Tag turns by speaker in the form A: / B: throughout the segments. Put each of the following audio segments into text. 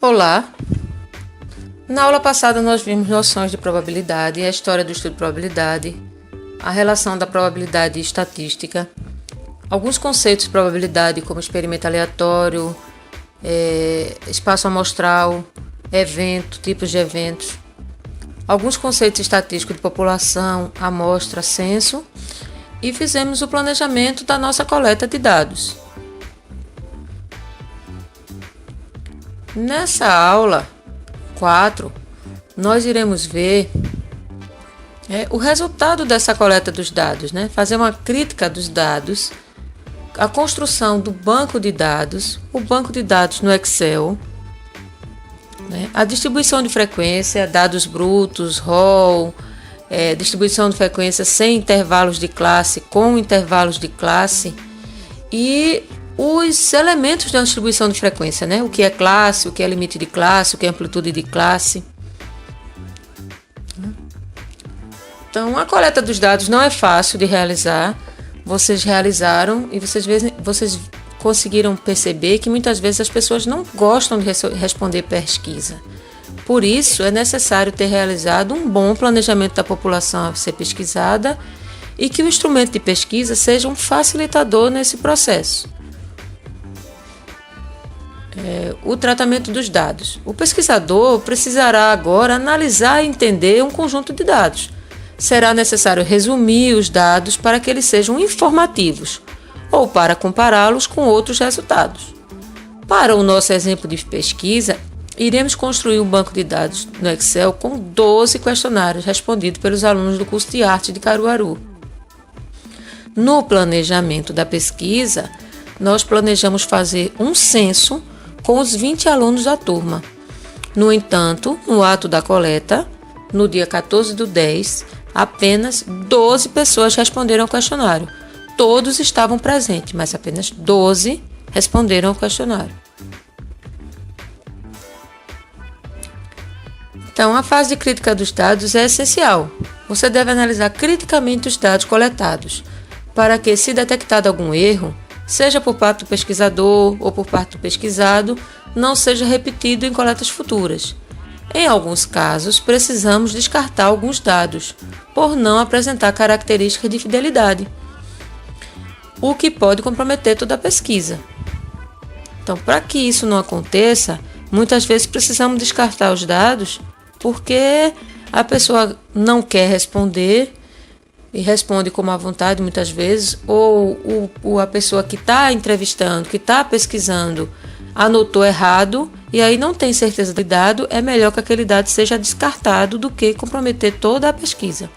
A: Olá! Na aula passada nós vimos noções de probabilidade, a história do estudo de probabilidade, a relação da probabilidade e estatística, alguns conceitos de probabilidade como experimento aleatório, espaço amostral, evento, tipos de eventos, alguns conceitos estatísticos de população, amostra, censo, e fizemos o planejamento da nossa coleta de dados. Nessa aula 4, nós iremos ver o resultado dessa coleta dos dados, fazer uma crítica dos dados, a construção do banco de dados, o banco de dados no Excel, a distribuição de frequência, dados brutos, ROL, distribuição de frequência sem intervalos de classe, com intervalos de classe e os elementos da distribuição de frequência, o que é classe, o que é limite de classe, o que é amplitude de classe. Então, a coleta dos dados não é fácil de realizar. Vocês realizaram e vocês conseguiram perceber que muitas vezes as pessoas não gostam de responder pesquisa. Por isso, é necessário ter realizado um bom planejamento da população a ser pesquisada e que o instrumento de pesquisa seja um facilitador nesse processo. O tratamento dos dados. O pesquisador precisará agora analisar e entender um conjunto de dados. Será necessário resumir os dados para que eles sejam informativos ou para compará-los com outros resultados. Para o nosso exemplo de pesquisa, iremos construir um banco de dados no Excel com 12 questionários respondidos pelos alunos do curso de arte de Caruaru. No planejamento da pesquisa, nós planejamos fazer um censo com os 20 alunos da turma. No entanto, no ato da coleta, no dia 14/10, apenas 12 pessoas responderam ao questionário. Todos estavam presentes, mas apenas 12 responderam ao questionário. Então, a fase de crítica dos dados é essencial. Você deve analisar criticamente os dados coletados, para que, se detectado algum erro, seja por parte do pesquisador ou por parte do pesquisado, não seja repetido em coletas futuras. Em alguns casos, precisamos descartar alguns dados, por não apresentar características de fidelidade, o que pode comprometer toda a pesquisa. Então, para que isso não aconteça, muitas vezes precisamos descartar os dados porque a pessoa não quer responder e responde com má vontade muitas vezes, ou a pessoa que está entrevistando, que está pesquisando, anotou errado e aí não tem certeza do dado, é melhor que aquele dado seja descartado do que comprometer toda a pesquisa.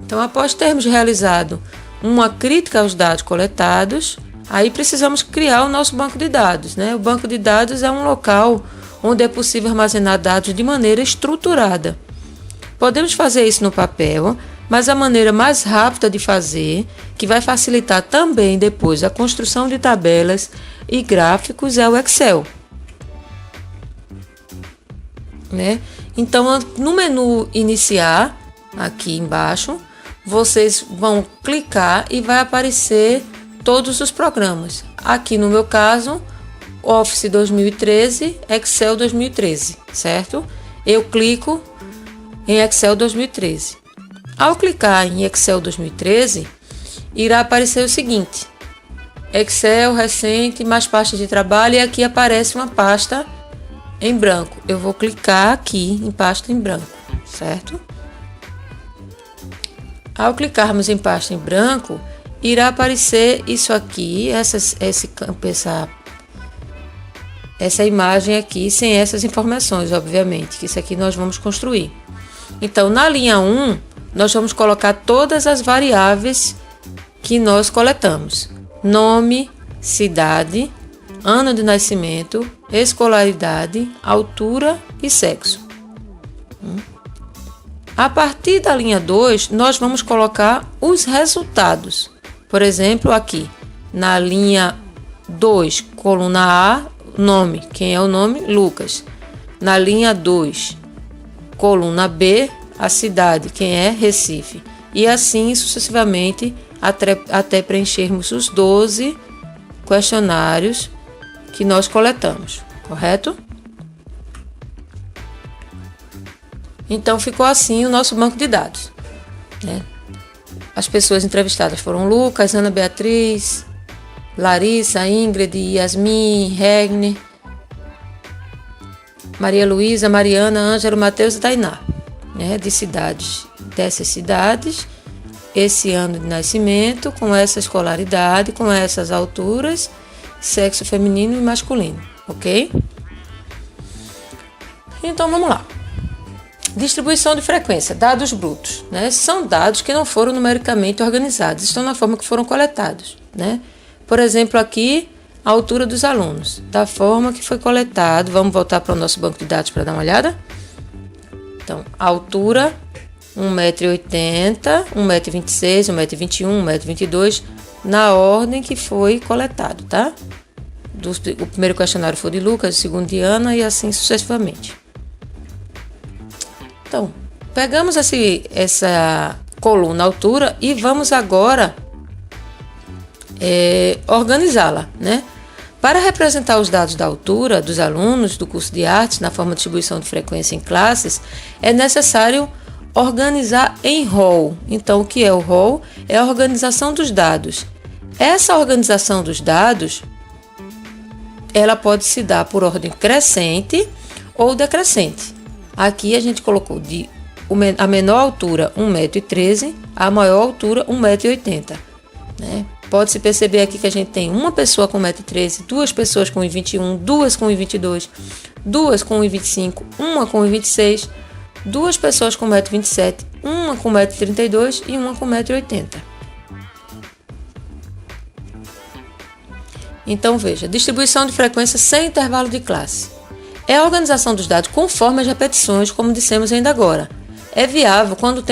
A: Então, após termos realizado uma crítica aos dados coletados, aí precisamos criar o nosso banco de dados. O banco de dados é um local onde é possível armazenar dados de maneira estruturada. Podemos fazer isso no papel, mas a maneira mais rápida de fazer, que vai facilitar também depois a construção de tabelas e gráficos, é o Excel. Então, no menu Iniciar, aqui embaixo, vocês vão clicar e vai aparecer todos os programas. Aqui no meu caso, Office 2013, Excel 2013, certo? Eu clico em Excel 2013. Ao clicar em Excel 2013, irá aparecer o seguinte: Excel recente, mais pastas de trabalho, e aqui aparece uma pasta em branco. Eu vou clicar aqui em pasta em branco, certo? Ao clicarmos em pasta em branco, irá aparecer isso aqui, essa imagem aqui, sem essas informações, obviamente, que isso aqui nós vamos construir. Então, na linha 1, nós vamos colocar todas as variáveis que nós coletamos: nome, cidade, ano de nascimento, escolaridade, altura e sexo. A partir da linha 2, nós vamos colocar os resultados. Por exemplo, aqui, na linha 2, coluna A, nome. Quem é o nome? Lucas. Na linha 2, coluna B, a cidade. Quem é? Recife. E assim sucessivamente até preenchermos os 12 questionários que nós coletamos, correto? Então ficou assim o nosso banco de dados, né? As pessoas entrevistadas foram Lucas, Ana Beatriz, Larissa, Ingrid, Yasmin, Regner, Maria Luísa, Mariana, Ângelo, Matheus e Tainá, né? De cidades, dessas cidades, esse ano de nascimento, com essa escolaridade, com essas alturas, sexo feminino e masculino, ok? Então vamos lá. Distribuição de frequência, dados brutos, né? São dados que não foram numericamente organizados, estão na forma que foram coletados, né? Por exemplo, aqui, a altura dos alunos, da forma que foi coletado. Vamos voltar para o nosso banco de dados para dar uma olhada? Então, a altura, 1,80 m, 1,26 m, 1,21 m, 1,22 m, na ordem que foi coletado, tá? O primeiro questionário foi de Lucas, o segundo de Ana e assim sucessivamente. Então, pegamos essa coluna altura e vamos agora organizá-la, né? Para representar os dados da altura dos alunos do curso de artes na forma de distribuição de frequência em classes, é necessário organizar em rol. Então, o que é o rol? É a organização dos dados. Essa organização dos dados, ela pode se dar por ordem crescente ou decrescente. Aqui a gente colocou a menor altura 1,13 m, a maior altura 1,80 m, né? Pode-se perceber aqui que a gente tem uma pessoa com 1,13 m, duas pessoas com 1,21 m, duas com 1,22 m, duas com 1,25 m, uma com 1,26 m, duas pessoas com 1,27 m, uma com 1,32 m e uma com 1,80 m. Então veja, distribuição de frequência sem intervalo de classe. É a organização dos dados conforme as repetições, como dissemos ainda agora. É viável quando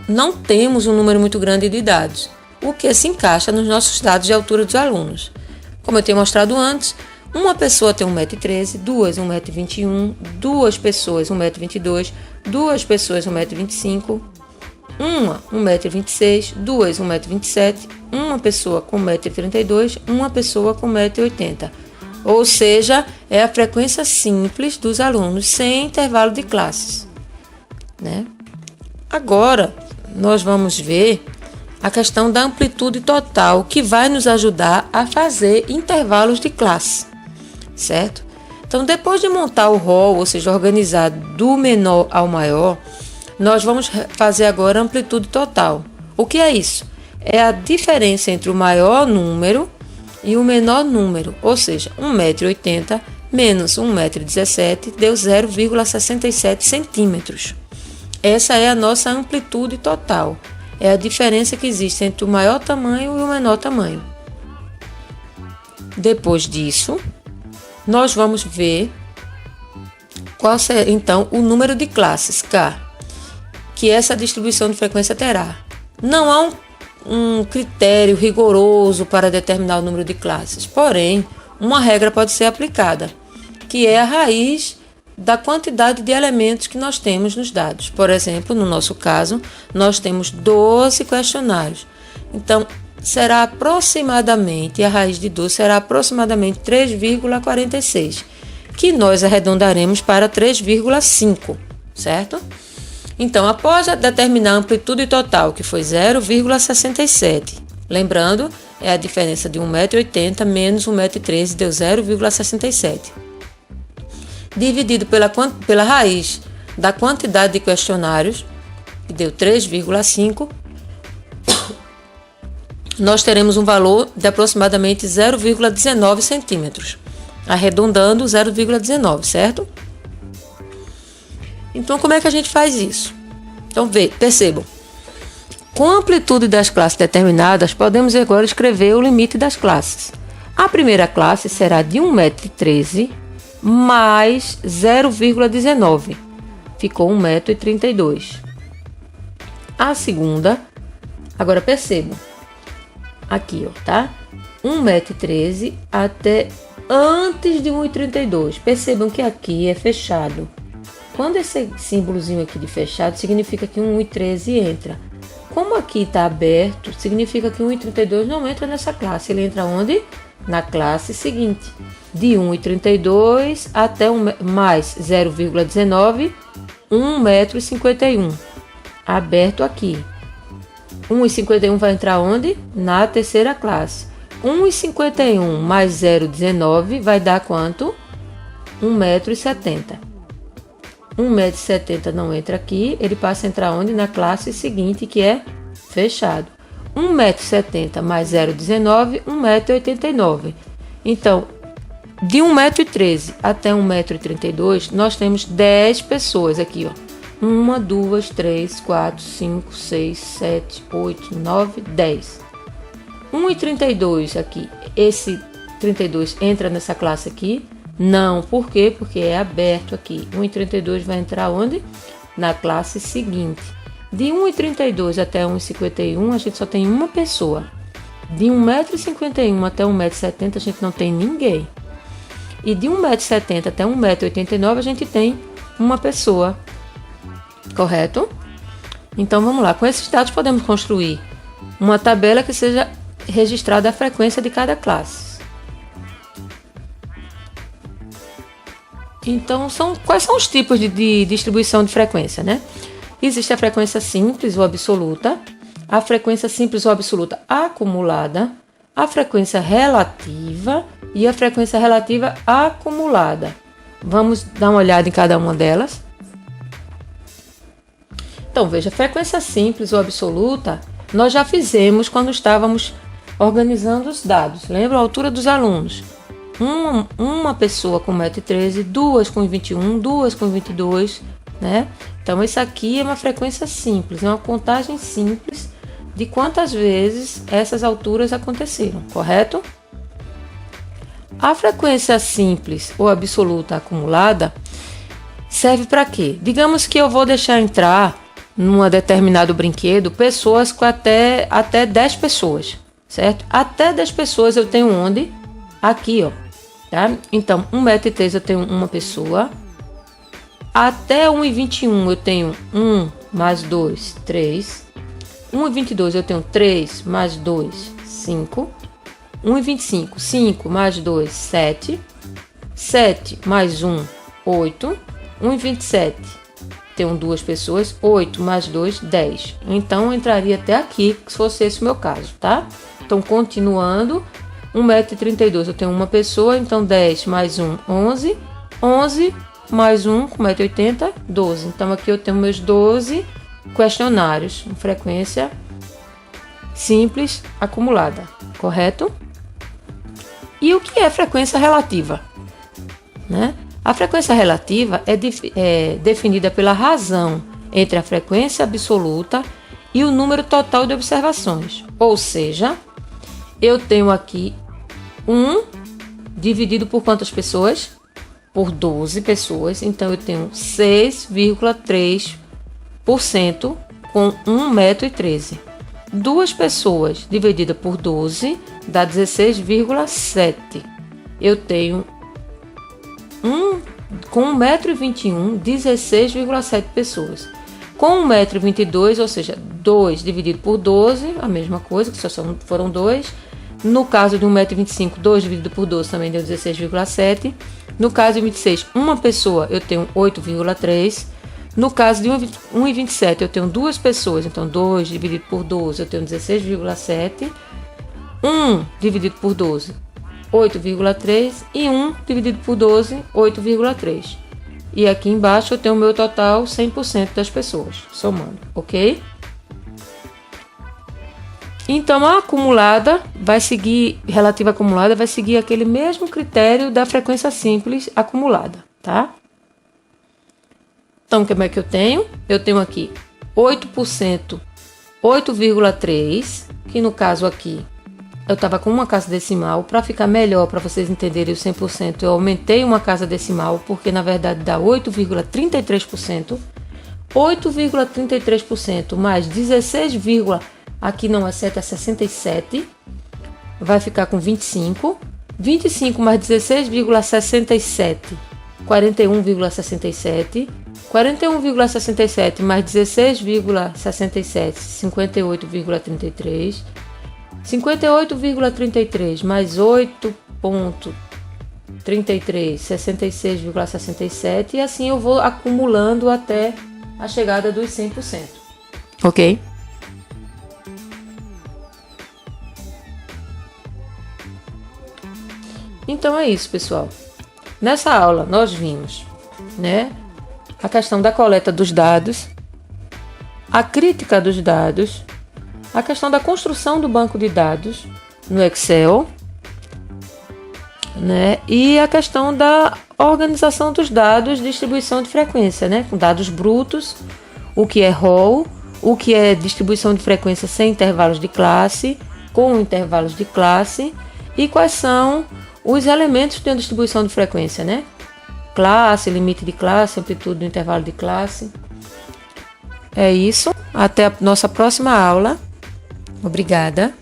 A: não temos um número muito grande de dados, o que se encaixa nos nossos dados de altura dos alunos. Como eu tenho mostrado antes, uma pessoa tem 1,13 m, duas 1,21 m, duas pessoas 1,22 m, duas pessoas 1,25 m, uma 1,26 m, duas 1,27 m, uma pessoa com 1,32 m, uma pessoa com 1,80 m. Ou seja, é a frequência simples dos alunos, sem intervalo de classes, né? Agora, nós vamos ver a questão da amplitude total, que vai nos ajudar a fazer intervalos de classe, certo? Então, depois de montar o rol, ou seja, organizar do menor ao maior, nós vamos fazer agora a amplitude total. O que é isso? É a diferença entre o maior número e o menor número, ou seja, 1,80 m menos 1,17 m deu 0,67 centímetros. Essa é a nossa amplitude total. É a diferença que existe entre o maior tamanho e o menor tamanho. Depois disso, nós vamos ver qual será, então, o número de classes K que essa distribuição de frequência terá. Não há um critério rigoroso para determinar o número de classes, porém, uma regra pode ser aplicada, que é a raiz da quantidade de elementos que nós temos nos dados. Por exemplo, no nosso caso, nós temos 12 questionários. Então, a raiz de 12 será aproximadamente 3,46, que nós arredondaremos para 3,5, certo? Então, após determinar a amplitude total, que foi 0,67, lembrando, é a diferença de 1,80 m menos 1,13 m, deu 0,67. Dividido pela raiz da quantidade de questionários, que deu 3,5, nós teremos um valor de aproximadamente 0,19 centímetros, arredondando 0,19, certo? Então, como é que a gente faz isso? Então, percebam. Com a amplitude das classes determinadas, podemos agora escrever o limite das classes. A primeira classe será de 1,13 m mais 0,19. Ficou 1,32 m. A segunda, agora percebam. Aqui, ó, tá? 1,13 m até antes de 1,32 m. Percebam que aqui é fechado. Quando esse símbolozinho aqui de fechado, significa que 1,13 entra. Como aqui está aberto, significa que 1,32 não entra nessa classe. Ele entra onde? na classe seguinte. De 1,32 até mais 0,19, 1,51 m. Aberto aqui. 1,51 vai entrar onde? Na terceira classe. 1,51 mais 0,19 vai dar quanto? 1,70 m. 1,70 m não entra aqui, ele passa a entrar onde? Na classe seguinte, que é fechado. 1,70 m mais 0,19, 1,89 m. Então, de 1,13 m até 1,32 m, nós temos 10 pessoas aqui, ó. 1, 2, 3, 4, 5, 6, 7, 8, 9, 10. 1,32 aqui, esse 32 entra nessa classe aqui? Não, por quê? Porque é aberto aqui. 1,32 vai entrar onde? Na classe seguinte. De 1,32 até 1,51 a gente só tem uma pessoa. De 1,51 m até 1,70 m a gente não tem ninguém. E de 1,70 m até 1,89 m a gente tem uma pessoa. Correto? Então vamos lá. Com esses dados podemos construir uma tabela que seja registrada a frequência de cada classe. Então, quais são os tipos de distribuição de frequência, né? Existe a frequência simples ou absoluta, a frequência simples ou absoluta acumulada, a frequência relativa e a frequência relativa acumulada. Vamos dar uma olhada em cada uma delas. Então, veja, frequência simples ou absoluta, nós já fizemos quando estávamos organizando os dados. Lembra a altura dos alunos? Uma pessoa com 1,13 m, duas com 21, duas com 22, né? Então, isso aqui é uma frequência simples, é uma contagem simples de quantas vezes essas alturas aconteceram, correto? A frequência simples ou absoluta acumulada serve para quê? Digamos que eu vou deixar entrar num determinado brinquedo pessoas com até 10 pessoas, certo? Até 10 pessoas eu tenho onde? Aqui, ó. Tá? Então, 1,13 m eu tenho uma pessoa. Até 1,21 eu tenho 1 mais 2, 3. 1,22 eu tenho 3 mais 2, 5. 1,25, 5 mais 2, 7. 7 mais 1, 8. 1,27 tenho duas pessoas. 8 mais 2, 10. Então, eu entraria até aqui, se fosse esse o meu caso, tá? Então, continuando. 1,32 m eu tenho uma pessoa, então 10 mais 1, 11. 11 mais 1, com 1,80 m, 12. Então, aqui eu tenho meus 12 questionários, frequência simples acumulada, correto? E o que é frequência relativa? Né? A frequência relativa é definida pela razão entre a frequência absoluta e o número total de observações. Ou seja, eu tenho aqui 1 dividido por quantas pessoas? Por 12 pessoas. Então, eu tenho 6,3% com 1,13 m. Duas pessoas dividida por 12 dá 16,7. Eu tenho com 1,21 m, 16,7 pessoas. Com 1,22 m, ou seja, 2 dividido por 12, a mesma coisa, que só foram 2. No caso de 1,25 m, 2 dividido por 12 também deu 16,7. No caso de 26, uma pessoa, eu tenho 8,3. No caso de 1,27, eu tenho duas pessoas, então 2 dividido por 12, eu tenho 16,7. 1 dividido por 12, 8,3. E 1 dividido por 12, 8,3. E aqui embaixo eu tenho o meu total 100% das pessoas, somando, ok? Então, a acumulada vai seguir, relativa acumulada, vai seguir aquele mesmo critério da frequência simples acumulada, tá? Então, como é que eu tenho? Eu tenho aqui 8%, 8,3, que no caso aqui, eu estava com uma casa decimal. Para ficar melhor, para vocês entenderem o 100%, eu aumentei uma casa decimal, porque na verdade dá 8,33%. 8,33% mais 16, aqui não é 7, é 67, vai ficar com 25. 25 mais 16,67, 41,67. 41,67 mais 16,67, 58,33. 58,33 mais 8,33, 66,67, e assim eu vou acumulando até a chegada dos 100%. Ok? Então é isso, pessoal. Nessa aula nós vimos, né, a questão da coleta dos dados, a crítica dos dados, a questão da construção do banco de dados no Excel, né, e a questão da organização dos dados, distribuição de frequência, né, com dados brutos, o que é RAW, o que é distribuição de frequência sem intervalos de classe, com intervalos de classe, e quais são os elementos de uma distribuição de frequência, né? Classe, limite de classe, amplitude do intervalo de classe. É isso. Até a nossa próxima aula. Obrigada.